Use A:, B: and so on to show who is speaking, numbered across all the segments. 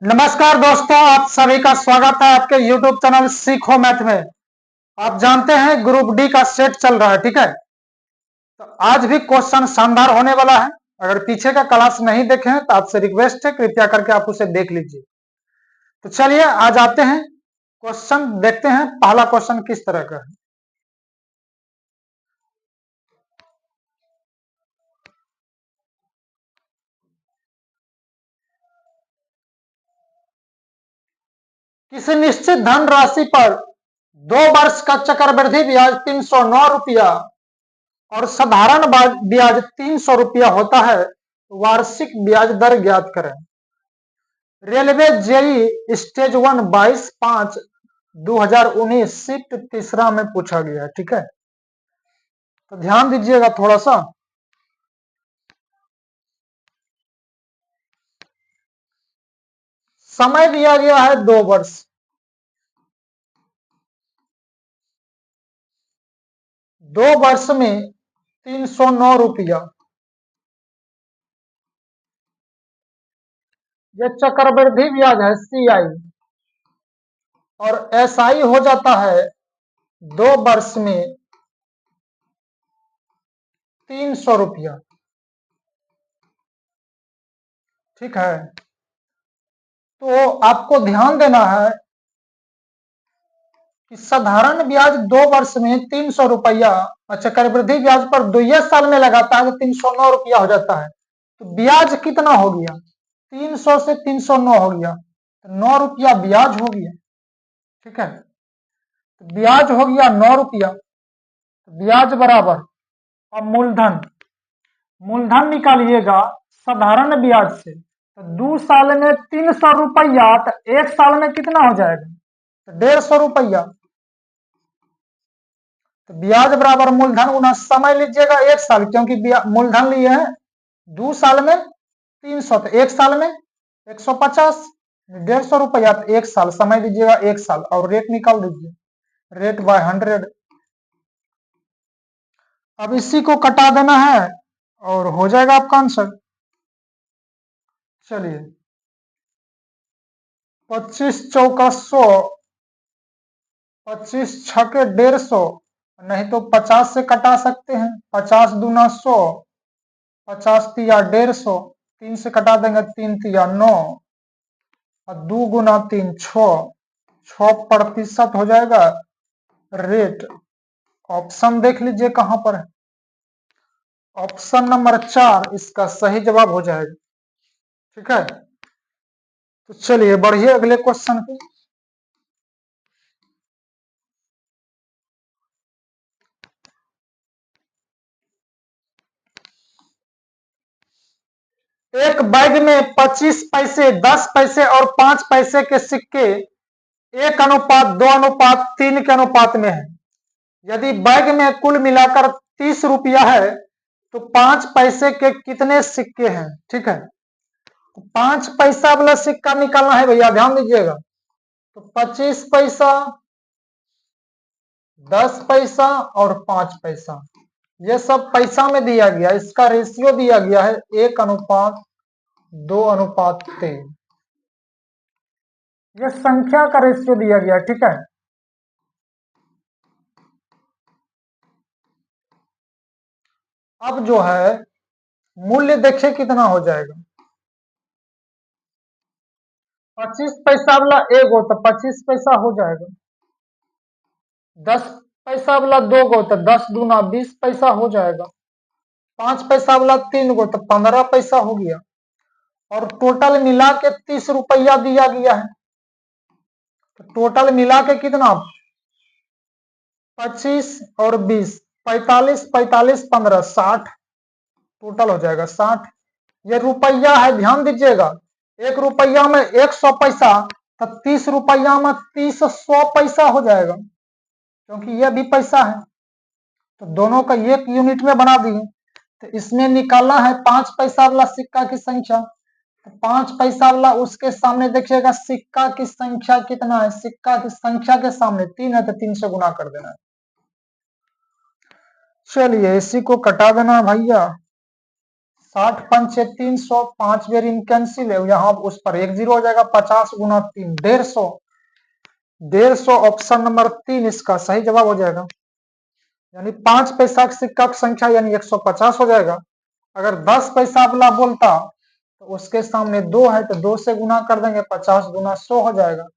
A: नमस्कार दोस्तों, आप सभी का स्वागत है आपके YouTube चैनल सीखो मैथ में। आप जानते हैं ग्रुप डी का सेट चल रहा है, ठीक है। तो आज भी क्वेश्चन शानदार होने वाला है। अगर पीछे का क्लास नहीं देखे हैं तो आपसे रिक्वेस्ट है, कृपया करके आप उसे देख लीजिए। तो चलिए आज आते हैं, क्वेश्चन देखते हैं। पहला क्वेश्चन किस तरह का है। किसी निश्चित धन राशि पर 2 वर्ष का चक्रवृद्धि ब्याज 309 रुपया और साधारण ब्याज 300 रुपया होता है। वार्षिक ब्याज दर ज्ञात करें। रेलवे जेई स्टेज 1 22/5/2019 शिफ्ट तीसरा में पूछा गया है, ठीक है। तो ध्यान दीजिएगा थोड़ा सा। समय दिया गया है 2 वर्ष। दो वर्ष में 309 रुपया। ये चक्रवृद्धि ब्याज है CI और SI हो जाता है 2 वर्ष में 300 रुपया, ठीक है। तो आपको ध्यान देना है कि साधारण ब्याज 2 वर्ष में 300 रुपया और चक्रवृद्धि ब्याज पर 2 साल में लगाता है तो 309 रुपया हो जाता है। तो ब्याज कितना हो गया? 300 से 309 हो गया तो 9 रुपया ब्याज हो गया, ठीक है। तो ब्याज हो गया 9 रुपया। तो ब्याज बराबर, अब मूलधन निकालिएगा साधारण ब्याज से। तो 2 साल में 300 रुपया, तो 1 साल में कितना हो जाएगा? तो 150 रुपया। तो ब्याज बराबर मूलधन गुना समय लीजिएगा 1 साल, क्योंकि मूलधन लिए हैं 2 साल में 300, तो 1 साल में 150, 150 रुपया। तो 1 साल समय लीजिएगा 1 साल और रेट निकाल दीजिए, रेट बाय 100। अब इसी को कटा देना है और हो जाएगा आपका आंसर। चलिए 25 चौका 100, 25 छके 150, नहीं तो 50 से कटा सकते हैं। 50 दूना 100, 50 तिया 150, 3 से कटा देंगे 3 तिया 9 और 2 गुना 3 6% हो जाएगा रेट। ऑप्शन देख लीजिए कहां पर है। ऑप्शन नंबर 4 इसका सही जवाब हो जाएगा, ठीक है। तो चलिए बढ़िए अगले क्वेश्चन पे। एक बैग में 25 पैसे, 10 पैसे और 5 पैसे के सिक्के 1:2:3 के अनुपात में है। यदि बैग में कुल मिलाकर 30 रुपया है तो 5 पैसे के कितने सिक्के हैं, ठीक है। तो 5 पैसा वाला सिक्का निकालना है भैया, ध्यान दीजिएगा। तो 25 पैसा, 10 पैसा और 5 पैसा, ये सब पैसा में दिया गया। इसका रेशियो दिया गया है 1:2:3। ये संख्या का रेशियो दिया गया, ठीक है। अब जो है मूल्य देखिए कितना हो जाएगा। 25 पैसा वाला एगो तो 25 पैसा हो जाएगा। 10 पैसा वाला 2 गो तो 10 दूना 20 पैसा हो जाएगा। 5 पैसा वाला 3 गो तो 15 पैसा हो गया। और टोटल मिला के 30 रुपया दिया गया है। तो टोटल मिला के कितना? 25 और 20, 45, 45, 15, 60 टोटल हो जाएगा 60। ये रुपया है, ध्यान दीजिएगा। 1 रुपया में 100 पैसा, तो 30 रुपया में 30 100 पैसा हो जाएगा, क्योंकि ये भी पैसा है। तो दोनों का एक यूनिट में बना दिए। तो इसमें निकालना है 5 पैसा वाला सिक्का की संख्या। तो 5 पैसा वाला, उसके सामने देखिएगा सिक्का की संख्या कितना है। सिक्का की संख्या के सामने 3 है तो 3 से गुना कर देना है। चलिए इसी को कटा देना भैया, 60 पंचे 300, 5 बेर इनकैंसिल है, यहाँ उस पर 1 जीरो हो जाएगा। 50 गुना 3 150, 150 ऑप्शन नंबर 3 इसका सही जवाब हो जाएगा। यानी 5 पैसा का सिक्का की संख्या यानी 150 हो जाएगा। अगर 10 पैसा वाला बोलता तो उसके सामने 2 है तो 2 से गुना कर देंगे, 50 गुना 100 हो जाएगा।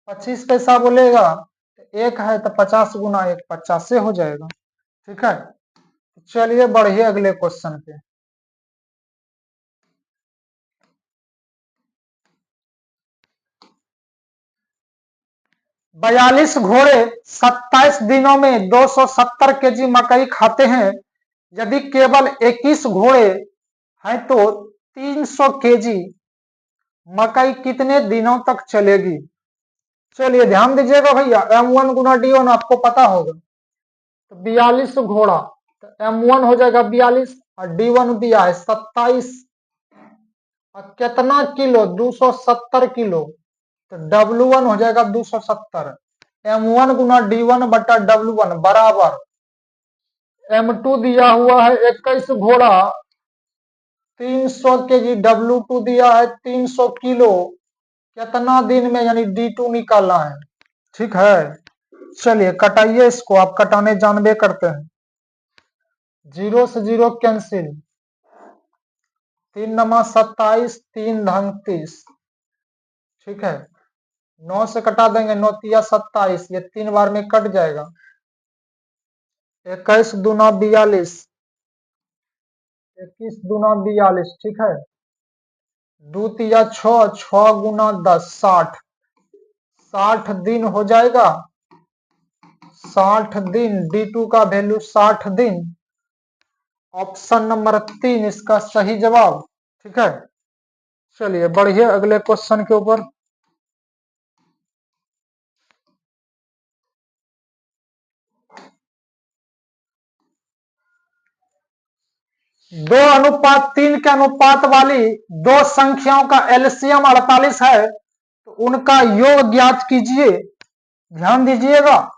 A: 25 पैसा बोलेगा तो 1 है तो 50 गुना 1 50 से हो जाएगा। ठीक है, चलिए बढ़िए अगले क्वेश्चन पे। बयालीस घोड़े 27 दिनों में 270 केजी मकई खाते हैं। यदि केवल 21 घोड़े हैं तो 300 केजी मकई कितने दिनों तक चलेगी? चलिए ध्यान दीजिएगा भैया, M1 गुना D1 आपको पता होगा, तो 42 घोड़ा, तो M1 हो जाएगा 42 और D1 दिया है 27 और कितना किलो? 270 किलो, तो W1 हो जाएगा 270। M1 गुना D1 बटा W1 बराबर M2 दिया हुआ है 21 घोड़ा 300 केजी, W2 दिया है 300 किलो, कितना दिन में यानी D2 निकालना है। ठीक है, चलिए कटाइए इसको, आप कटाने जानबे करते हैं। 0 से 0 कैंसिल, 3 नमा 27, 3 धन 30। ठीक है, 9 से कटा देंगे, 9 तिया 27, ये 3 बार में कट जाएगा। 21 दूना 42, 21 दूना 42। ठीक है, 2 तिया 6, 6 गुना 10 60, 60 दिन हो जाएगा। 60 दिन, D2 का वैल्यू 60 दिन, ऑप्शन नंबर 3 इसका सही जवाब। ठीक है, चलिए बढ़िए अगले क्वेश्चन के ऊपर। दो अनुपात 3 के अनुपात वाली दो संख्याओं का एलसीएम 48 है तो उनका योग ज्ञात कीजिए। ध्यान दीजिएगा,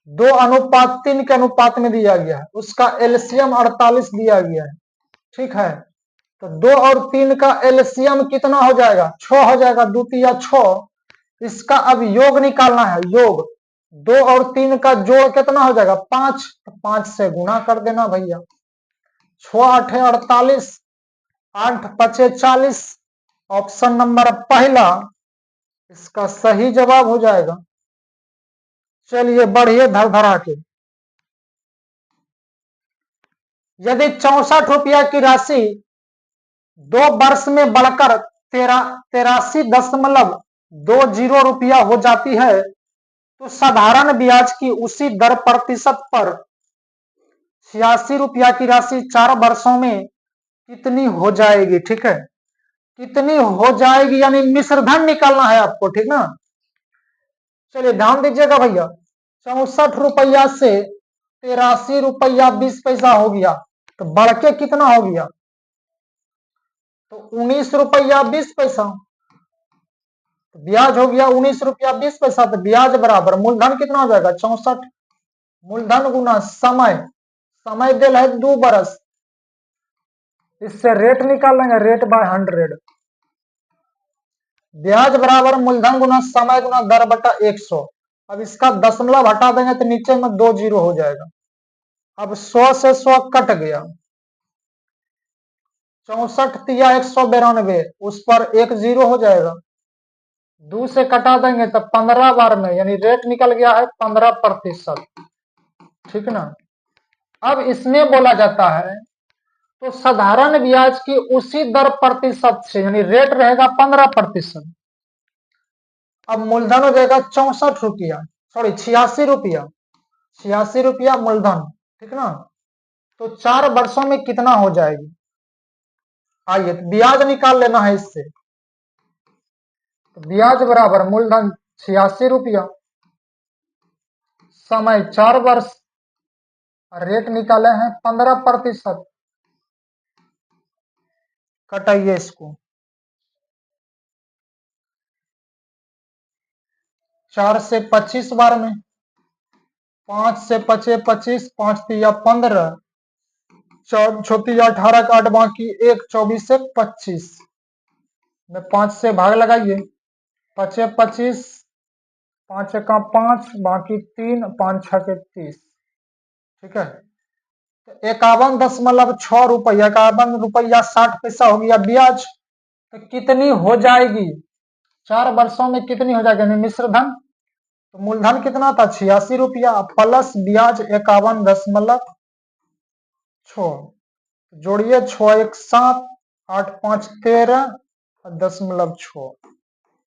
A: 2 अनुपात 3 के अनुपात में दिया गया है, उसका एलसीएम 48 दिया गया है। ठीक है, तो 2 और 3 का एलसीएम कितना हो जाएगा? 6 हो जाएगा, 2 तिया 6। इसका अब योग निकालना है, योग 2 और 3 का जोड़ कितना हो जाएगा? 5, तो 5 से गुना कर देना भैया। 6 8 48, 8 5 40, ऑप्शन नंबर पहला इसका सही जवाब हो जाएगा। चलिए बढ़िए धर धरा के। यदि 64 रुपया की राशि 2 वर्ष में बढ़कर 83.20 रुपया हो जाती है तो साधारण ब्याज की उसी दर प्रतिशत पर 86 रुपया की राशि 4 वर्षों में कितनी हो जाएगी? ठीक है, कितनी हो जाएगी यानी मिश्रधन निकालना है आपको। ठीक ना, चलिए ध्यान दीजिएगा भैया, 64 रुपया से 83 रुपया 20 पैसा हो गया तो बढ़ के कितना हो गया? तो 19 रुपया 20 पैसा, तो ब्याज हो गया 19 रुपया 20 पैसा, तो ब्याज बराबर मूलधन कितना हो जाएगा? 64, मूलधन गुना समय, समय दिल है 2 बरस, इससे रेट निकाल लेंगे, रेट बाय 100। ब्याज बराबर मूलधन गुना समय गुना दर बटा 100। अब इसका दशमलव हटा देंगे तो नीचे में 2 जीरो हो जाएगा। अब 100 से 100 कट गया, 64 तिया 192, उस पर 1 जीरो हो जाएगा। 2 से कटा देंगे तो 15 बार में यानी रेट निकल गया है 15%। ठीक ना, अब इसमें बोला जाता है तो साधारण ब्याज की उसी दर प्रतिशत से यानी रेट रहेगा 15%। अब मूलधन हो जाएगा 64 रुपया, सॉरी 86 रुपया, 86 रुपया मूलधन। ठीक ना, तो 4 वर्षों में कितना हो जाएगी? आइए तो ब्याज निकाल लेना है इससे, तो ब्याज बराबर मूलधन 86 रुपया, समय 4 वर्ष, रेट निकाले हैं 15%। कटाइए इसको, 4 से 25 बार में, 5 से 5 25, 5 तिया 15, 4 × 18 का 8 बाकी 1, 24 से 25 में 5 से भाग लगाइए, 5 से 25, 5 का 5 बाकी 3, 5 6 के 30। ठीक है, 51.6 रुपया 60 पैसा हो गया ब्याज। तो कितनी हो जाएगी 4 वर्षों में, कितनी हो जाएगी मिश्र धन? तो मूलधन कितना था 86 रुपया प्लस ब्याज 51.6, जोड़िए 6 1 7, 8 5 13 .6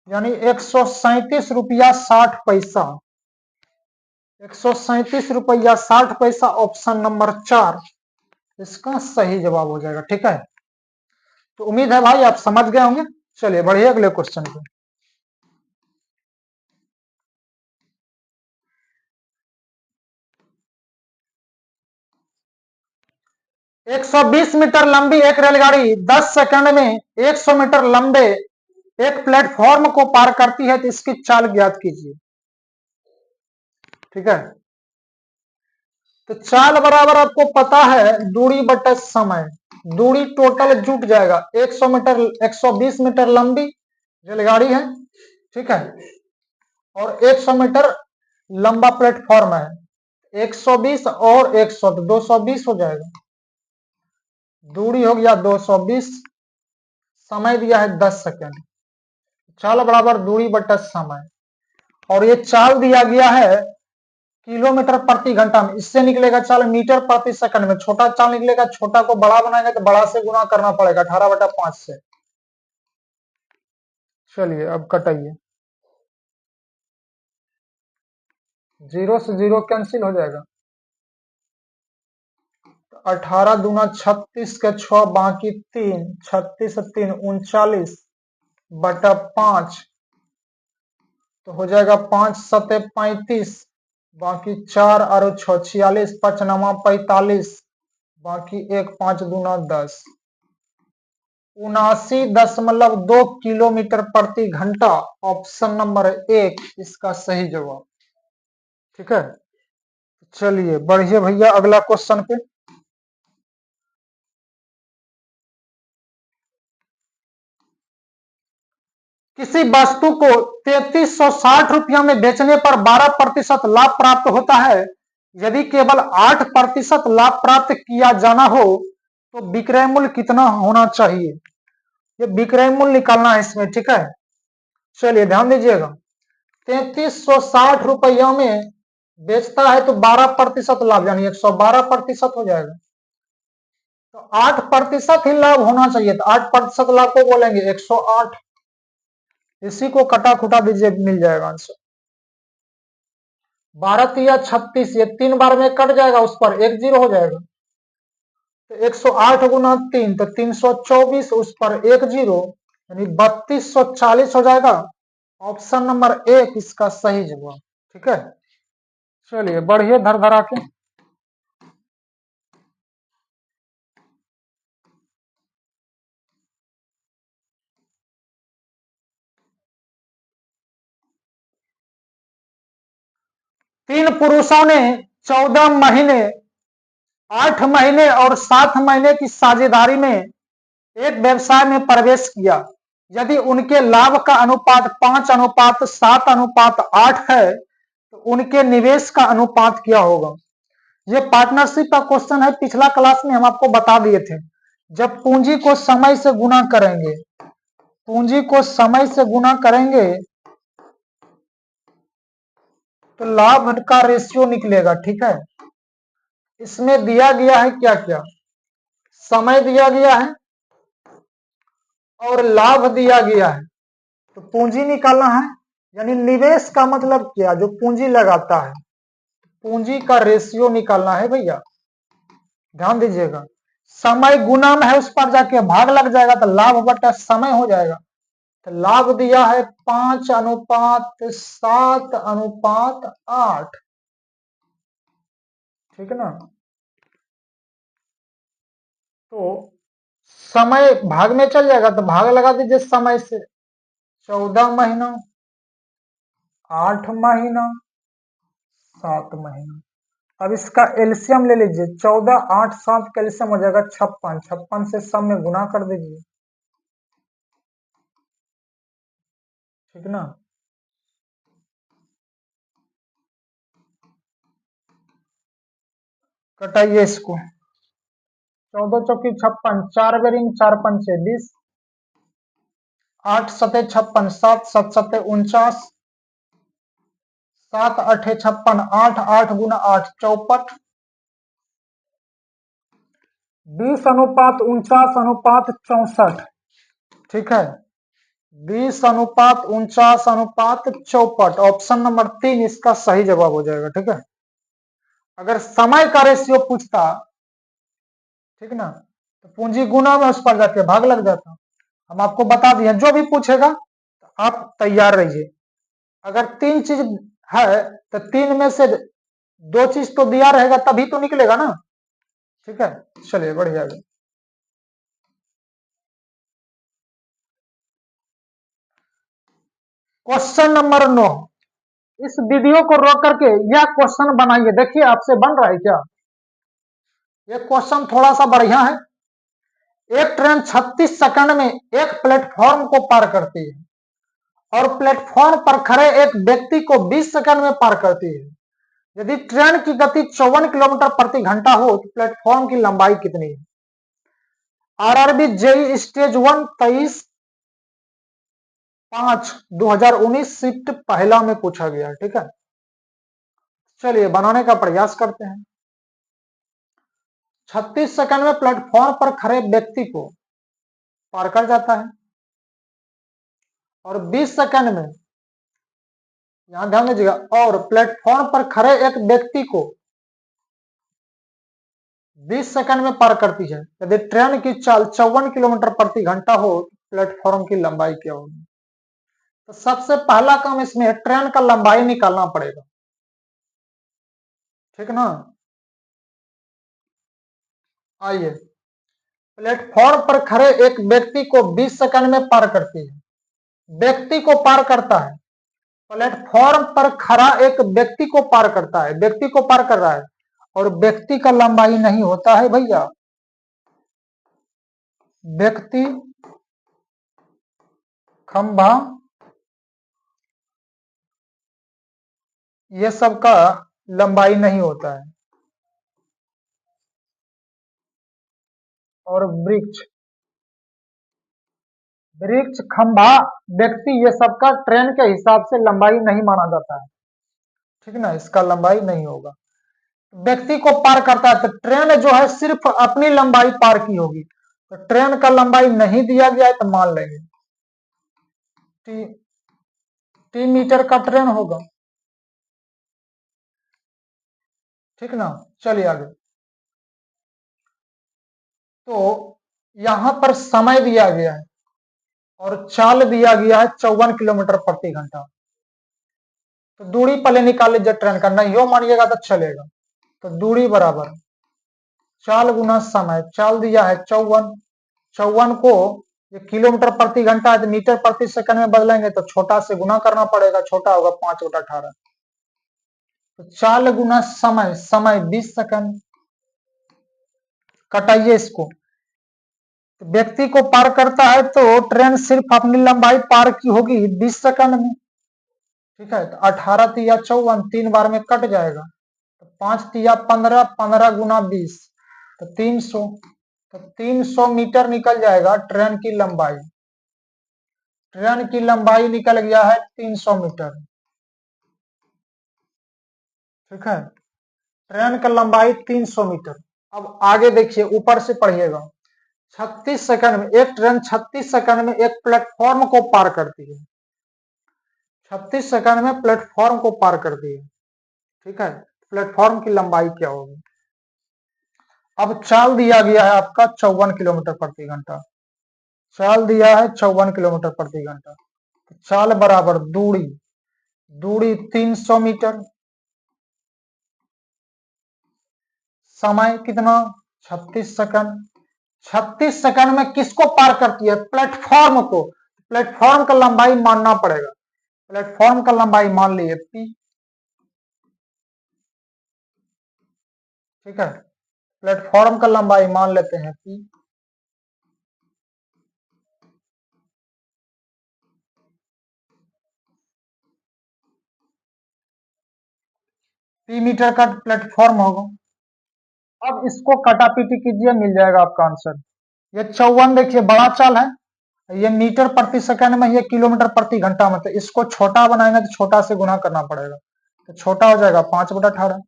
A: यानी 137 रुपया 60 पैसा। 137 रुपया 60 पैसा ऑप्शन नंबर 4 इसका सही जवाब हो जाएगा। ठीक है, तो उम्मीद है भाई आप समझ गए होंगे। चलिए बढ़िए अगले क्वेश्चन पे। 120 मीटर लंबी एक रेलगाड़ी 10 सेकंड में 100 मीटर लंबे एक प्लेटफॉर्म को पार करती है, तो इसकी चाल ज्ञात कीजिए। ठीक है, तो चाल बराबर आपको पता है दूरी बटे समय। दूरी टोटल जुट जाएगा 100 मीटर, 120 मीटर लंबी रेलगाड़ी है। ठीक है, और 100 मीटर लंबा प्लेटफॉर्म है, 120 और 100 तो 220 हो जाएगा। दूरी हो गया 220, समय दिया है 10 सेकंड। चाल बराबर दूरी बटा समय, और ये चाल दिया गया है किलोमीटर प्रति घंटा में, इससे निकलेगा चाल मीटर प्रति सेकंड में। छोटा चाल निकलेगा, छोटा को बड़ा बनाएंगे तो बड़ा से गुना करना पड़ेगा 18/5 से। चलिए अब कटाइए, 0 से 0 कैंसिल हो जाएगा। 18 दूना 36 के 6 बाकी 3, 36 3 39/5 तो हो जाएगा 5 7 35 बाकी 4 और 6 46, 5 9 45 बाकी 1 5 दूना 10, 79.2 किलोमीटर प्रति घंटा ऑप्शन नंबर 1 इसका सही जवाब। ठीक है, चलिए बढ़िए भैया अगला क्वेश्चन पे। किसी वस्तु को 3360 रुपया में बेचने पर 12% लाभ प्राप्त होता है। यदि केवल 8% लाभ प्राप्त किया जाना हो तो विक्रय मूल्य कितना होना चाहिए? ये विक्रय मूल्य निकालना है इसमें। ठीक है, चलिए ध्यान दीजिएगा, 3360 रुपयों में बेचता है तो 12% लाभ यानी 112% हो जाएगा। तो 8% ही लाभ होना चाहिए, तो 8% लाभ को बोलेंगे 108। इसी को कटा खुटा दीजिए, मिल जाएगा आंसर। 12 या 36 ये 3 बार में कट जाएगा, उस पर 1 0 हो जाएगा। तो 108 गुना 3 तो 324, उस पर 1 0 यानी 3240 हो जाएगा। ऑप्शन नंबर 1 इसका सही जवाब। ठीक है, चलिए बढ़िए धर धरा के। तीन पुरुषों ने 14 महीने, 8 महीने और 7 महीने की साझेदारी में एक व्यवसाय में प्रवेश किया। यदि उनके लाभ का अनुपात 5:7:8 है तो उनके निवेश का अनुपात क्या होगा? ये पार्टनरशिप का क्वेश्चन है, पिछला क्लास में हम आपको बता दिए थे। जब पूंजी को समय से गुना करेंगे, पूंजी को समय से गुना करेंगे तो लाभ का रेशियो निकलेगा। ठीक है, इसमें दिया गया है क्या क्या, समय दिया गया है और लाभ दिया गया है, तो पूंजी निकालना है। यानी निवेश का मतलब क्या, जो पूंजी लगाता है, पूंजी का रेशियो निकालना है भैया, ध्यान दीजिएगा। समय गुना में है, उस पर जाके भाग लग जाएगा तो लाभ बटा समय हो जाएगा। तो लाभ दिया है 5:7:8। ठीक है ना, तो समय भाग में चल जाएगा तो भाग लगा दीजिए समय से। 14 महीना, 8 महीना, 7 महीना। अब इसका एलसीएम ले लीजिए, 14 8 7 का एलसीएम हो जाएगा 56, 56 से सब में गुना कर दीजिए, ठीक ना। कटाइए इसको, 14 चौकी 56, 4 बेरिंग 4 पंचे 20, 8 सते 56, 7 7 सते 49, 7 8 56, 8 8 गुना 8 64, 20 अनुपात 49 अनुपात 64, ठीक है। 20 अनुपात 49 अनुपात 64, ऑप्शन नंबर 3 इसका सही जवाब हो जाएगा, ठीक है। अगर समय का रेशियो पूछता, ठीक ना, तो पूंजी गुना में उस पर जाके भाग लग जाता। हम आपको बता दिए, जो भी पूछेगा तो आप तैयार रहिए। अगर 3 चीज है तो 3 में से 2 चीज तो दिया रहेगा तभी तो निकलेगा ना, ठीक है। चलिए बढ़िया। क्वेश्चन नंबर 9, इस वीडियो को रोक करके यह क्वेश्चन बनाइए, देखिए आपसे बन रहा है क्या। यह क्वेश्चन थोड़ा सा बढ़िया है। एक ट्रेन 36 सेकंड में एक प्लेटफॉर्म को पार करती है और प्लेटफॉर्म पर खड़े एक व्यक्ति को 20 सेकंड में पार करती है। यदि ट्रेन की गति 54 किलोमीटर प्रति घंटा हो तो प्लेटफॉर्म की लंबाई कितनी है। आरआरबी जेई स्टेज 1 23/5/2019 शिफ्ट पहला में पूछा गया, ठीक है। चलिए बनाने का प्रयास करते हैं। 36 सेकंड में प्लेटफॉर्म पर खड़े व्यक्ति को पार कर जाता है और 20 सेकंड में, यहां ध्यान दीजिएगा, और प्लेटफॉर्म पर खड़े एक व्यक्ति को 20 सेकंड में पार करती है। यदि ट्रेन की चाल 54 किलोमीटर प्रति घंटा हो तो प्लेटफॉर्म की लंबाई क्या होगी। तो सबसे पहला काम इसमें है, ट्रेन का लंबाई निकालना पड़ेगा, ठीक ना। आइए, प्लेटफॉर्म पर खड़े एक व्यक्ति को 20 सेकंड में पार करती है, व्यक्ति को पार करता है, प्लेटफॉर्म पर खड़ा एक व्यक्ति को पार करता है, व्यक्ति को पार कर रहा है, और व्यक्ति का लंबाई नहीं होता है भैया, व्यक्ति, खंभा, ये सब का लंबाई नहीं होता है। और वृक्ष, वृक्ष, खंभा, व्यक्ति, ये सब का ट्रेन के हिसाब से लंबाई नहीं माना जाता है, ठीक ना, इसका लंबाई नहीं होगा। व्यक्ति को पार करता है तो ट्रेन जो है सिर्फ अपनी लंबाई पार की होगी, तो ट्रेन का लंबाई नहीं दिया गया है तो मान लेंगे टी मीटर का ट्रेन होगा, ठीक ना। चलिए आगे। तो यहां पर समय दिया गया है और चाल दिया गया है 54 किलोमीटर प्रति घंटा। तो दूरी पहले निकाल लीजिए ट्रेन का, नहीं हो मानिएगा तो चलेगा। तो दूरी बराबर चाल गुना समय, चाल दिया है 54, 54 को ये किलोमीटर प्रति घंटा है तो मीटर प्रति सेकंड में बदलेंगे तो छोटा से गुना करना पड़ेगा, छोटा होगा 5/18। तो चाल गुना समय, समय 20 सेकंड, कटाइए इसको। तो व्यक्ति को पार करता है तो ट्रेन सिर्फ अपनी लंबाई पार की होगी 20 सेकंड में, ठीक है। तो 18 तिया 54, 3 बार में कट जाएगा, तो 5 तिया 15, 15 गुना 20 तो 300, तो 300 मीटर निकल जाएगा ट्रेन की लंबाई। ट्रेन की लंबाई निकल गया है 300 मीटर, ठीक है। ट्रेन का लंबाई 300 मीटर। अब आगे देखिए, ऊपर से पढ़िएगा। 36 सेकंड में एक ट्रेन 36 सेकंड में एक प्लेटफॉर्म को पार करती है, 36 सेकंड में प्लेटफॉर्म को पार करती है, ठीक है। प्लेटफॉर्म की लंबाई क्या होगी। अब चाल दिया गया है आपका 54 किलोमीटर प्रति घंटा, चाल दिया है 54 किलोमीटर प्रति घंटा। चाल बराबर दूरी, दूरी 300 मीटर, समय कितना 36 सेकंड। 36 सेकंड में किसको पार करती है, प्लेटफॉर्म को। प्लेटफॉर्म का लंबाई मानना पड़ेगा, प्लेटफॉर्म का लंबाई मान लिए पी, ठीक है। प्लेटफॉर्म का लंबाई मान लेते हैं P। P मीटर का प्लेटफॉर्म होगा। अब इसको कटापीटी कीजिए, मिल जाएगा आपका आंसर। ये 54 देखिए बड़ा चाल है, ये मीटर प्रति सेकंड में, ये किलोमीटर प्रति घंटा में, तो इसको छोटा बनाएंगे तो छोटा से गुना करना पड़ेगा, तो छोटा हो जाएगा 5/18।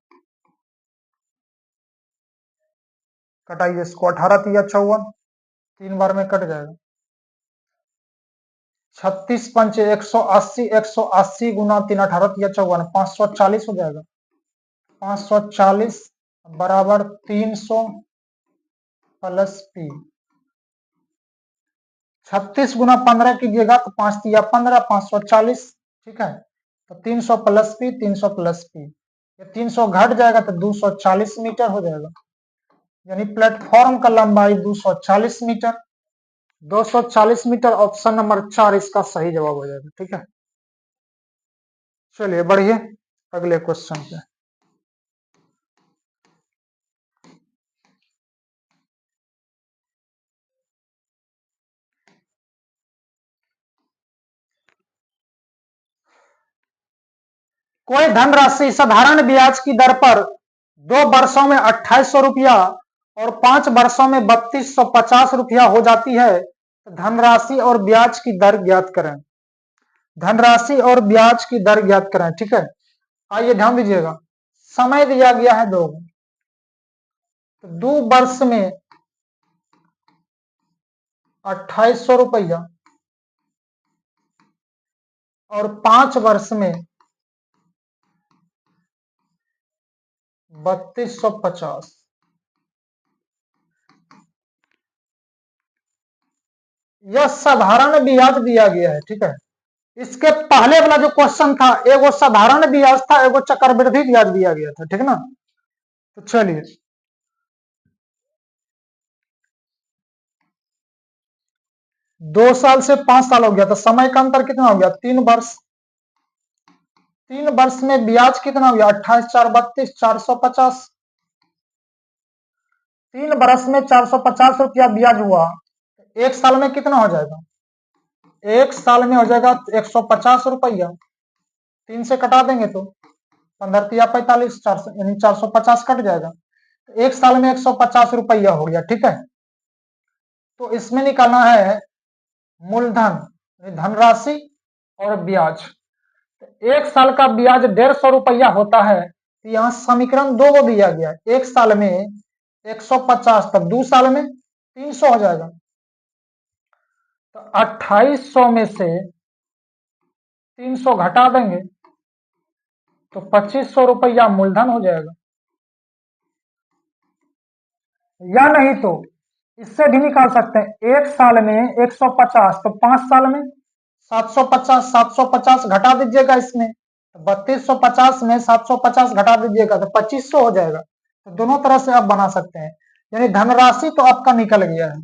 A: कटाइए इसको, 18 तिया 54, 3 बार में कट जाएगा। 36 पंचे 180, 180 गुना 3, 18 तिया 54, 540 हो जाएगा। 540 बराबर 300 प्लस P। 36 गुना 15 कीजिएगा तो 5 तिया 15, 540, ठीक है। तो 300 प्लस P, 300 प्लस P, ये 300 घट जाएगा तो 240 मीटर हो जाएगा। यानी प्लेटफॉर्म का लंबाई 240 मीटर। 240 मीटर, ऑप्शन नंबर 4 इसका सही जवाब हो जाएगा। ठीक है, चलिए बढ़िए अगले क्वेश्चन पे। कोई धनराशि साधारण ब्याज की दर पर 2 वर्षों में 2800 रुपया और 5 वर्षों में 3250 रुपया हो जाती है, तो धनराशि और ब्याज की दर ज्ञात करें। धनराशि और ब्याज की दर ज्ञात करें। ठीक है, आइए ध्यान दीजिएगा, समय दिया गया है 2, तो 2 वर्ष में 2800 रुपया और 5 वर्ष में 3250। यह साधारण ब्याज दिया गया है। ठीक है, इसके पहले वाला जो क्वेश्चन था, एगो साधारण ब्याज था, एगो चक्रवृद्धि ब्याज दिया गया था। ठीक ना, तो चलिए 2 साल से 5 साल हो गया, तो समय का अंतर कितना हो गया? 3 वर्ष। 3 वर्ष में ब्याज कितना हो गया? 28 4 32, 450। 3 वर्ष में 450 रुपया ब्याज हुआ, एक साल में कितना हो जाएगा? एक साल में हो जाएगा 150 रुपया। 3 से कटा देंगे तो 15 तिया 45, 400 यानी 450 कट जाएगा। एक साल में 150 रुपया हो गया। ठीक है, तो इसमें निकालना है मूलधन, धनराशि और ब्याज। एक साल का ब्याज 150 रुपया होता है, तो यहाँ समीकरण 2 को दिया गया है। एक साल में 150, तब 2 साल में 300 हो जाएगा। तो 2800 में से 300 घटा देंगे तो 2500 रुपया मूलधन हो जाएगा। या नहीं तो इससे भी निकाल सकते हैं, एक साल में 150, तो 5 साल में 750। 750 घटा दीजिएगा इसमें, तो 3250 में 750 घटा दीजिएगा तो 2500 हो जाएगा। तो दोनों तरह से आप बना सकते हैं। यानी धनराशि तो आपका निकल गया है,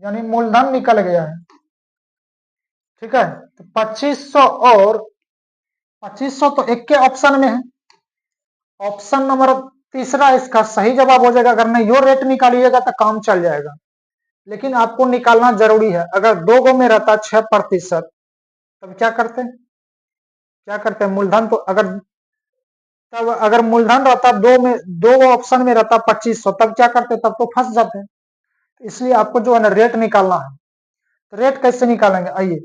A: यानी मूलधन निकल गया है। ठीक है, तो 2500 और 2500 तो एक के ऑप्शन में है, ऑप्शन नंबर तीसरा इसका सही जवाब हो जाएगा। अगर नहीं यो रेट निकालिएगा तो काम चल जाएगा, लेकिन आपको निकालना जरूरी है। अगर 2 गो में रहता 6%, तब क्या करते? क्या करते हैं मूलधन, तो अगर मूलधन रहता 2 ऑप्शन में रहता 2500, तब क्या करते? तब तो फंस जाते हैं। इसलिए आपको जो है ना रेट निकालना है। तो रेट कैसे निकालेंगे, आइए।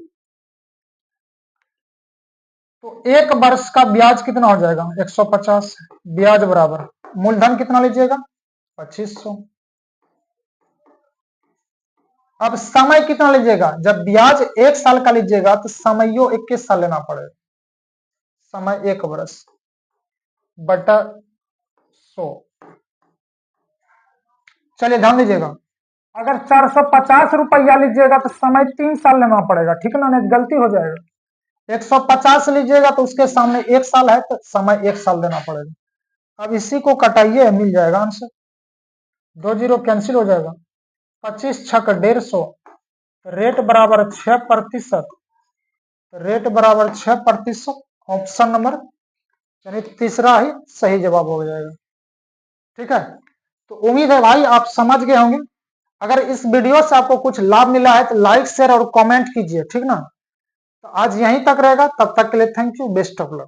A: तो एक वर्ष का ब्याज कितना हो जाएगा? 150 ब्याज बराबर मूलधन कितना लीजिएगा? 2500। अब समय कितना लीजिएगा? जब ब्याज 1 साल का लीजिएगा तो समयो 21 साल लेना पड़ेगा। समय 1 वर्ष बटा 100। चलिए ध्यान दीजिएगा, अगर 450 रुपया लीजिएगा तो समय 3 साल लेना पड़ेगा। ठीक ना, नहीं गलती हो जाएगा। 150 लीजिएगा तो उसके सामने 1 साल है, तो समय 1 साल देना पड़ेगा। अब इसी को कटाइए, मिल जाएगा आंसर। 2 जीरो कैंसिल हो जाएगा। 25 छक 150, रेट बराबर 6%। रेट बराबर 6%, ऑप्शन नंबर यानी तीसरा ही सही जवाब हो जाएगा। ठीक है, तो उम्मीद है भाई आप समझ गए होंगे। अगर इस वीडियो से आपको कुछ लाभ मिला है तो लाइक शेयर और कमेंट कीजिए, ठीक ना। तो आज यहीं तक रहेगा, तब तक के लिए thank you, best of luck.